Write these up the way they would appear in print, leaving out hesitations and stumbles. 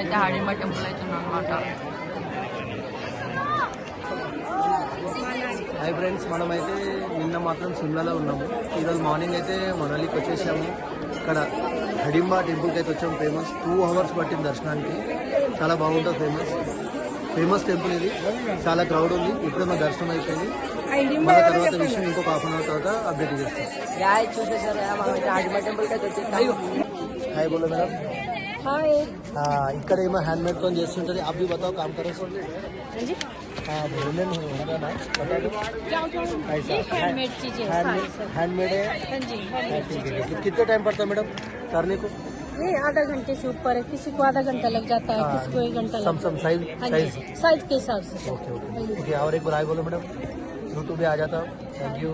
మనమైతే హాడింబా టెంపుల్ అవుతున్నాం అనమాట. హాయ్ ఫ్రెండ్స్, మనమైతే నిన్న మాత్రం సిమ్లాలో ఉన్నాము. ఈరోజు మార్నింగ్ అయితే మనాలికి వచ్చేసాము. ఇక్కడ హడింబా టెంపుల్కి అయితే వచ్చాము. 2 hours పట్టింది దర్శనానికి. చాలా బాగుంటుంది. ఫేమస్ టెంపుల్ ఇది. చాలా క్రౌడ్ ఉంది. ఇప్పుడు మా దర్శనం అయిపోయింది. మన తర్వాత విషయం ఇంకొక 1/2 hour తర్వాత అప్డేట్ చేస్తాం. హాయ్ బోలో మేడం. ఇక్కడ ఏమో హ్యాండ్ మేడ్ తో చేస్తుంటది. आप भी बताओ काम करो सो हैंडमेड है. कितने टाइम पड़ता है मैडम करने को? नहीं, आधा घंटे से ऊपर है. किसी को आधा घंटा लग जाता है, किसी को 1 घंटा लगता है. साइज के हिसाब से. ओके. और एक बार हाय बोलो मैडम. यूट्यूब पे आ जाता. Thank you.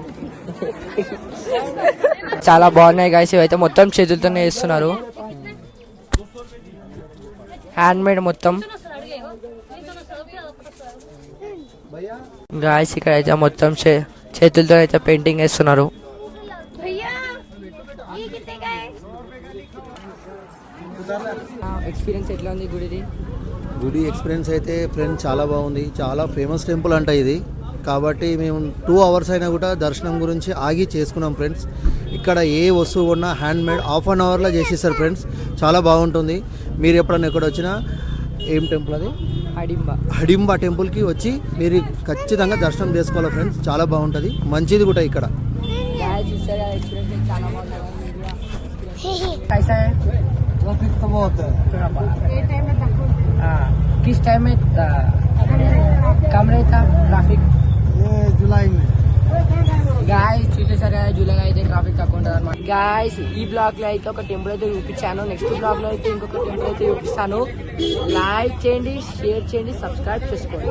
చాలా బాగున్నాయి గాయస్. ఇవైతే మొత్తం చేతులతోనే చేస్తున్నారు. హ్యాండ్ మేడ్ మొత్తం గాయస్. ఇక్కడ అయితే మొత్తం చేతులతో అయితే పెయింటింగ్ వేస్తున్నారు. ఎక్స్పీరియన్స్ ఎట్లా ఉంది గుడి ఎక్స్పీరియన్స్ అయితే ఫ్రెండ్స్ చాలా బాగుంది. చాలా ఫేమస్ టెంపుల్ అంట ఇది. కాబట్టి మేము 2 hours అయినా కూడా దర్శనం గురించి ఆగి చేసుకున్నాం ఫ్రెండ్స్. ఇక్కడ ఏ వస్తువు ఉన్నా హ్యాండ్ మేడ్ 1/2 hourలో చేసేస్తారు ఫ్రెండ్స్. చాలా బాగుంటుంది. మీరు ఎప్పుడన్నా ఎక్కడ వచ్చినా ఏం టెంపుల్ అది? హడింబా టెంపుల్కి వచ్చి మీరు ఖచ్చితంగా దర్శనం చేసుకోవాలి ఫ్రెండ్స్. చాలా బాగుంటుంది. మంచిది కూడా ఇక్కడ. किस टाइम में कम रहता ट्रैफिक? జూలై గాయస్ చూసేసారా, జూలైలో అయితే ట్రాఫిక్ తక్కువ ఉంటుంది అనమాట. గాయస్ ఈ బ్లాగ్ లో అయితే ఒక టెంపుల్ అయితే చూపించాను. నెక్స్ట్ బ్లాగ్ లో అయితే ఇంకొక టెంపుల్ అయితే చూపిస్తాను. లైక్ చేయండి, షేర్ చేయండి, సబ్స్క్రైబ్ చేసుకోండి.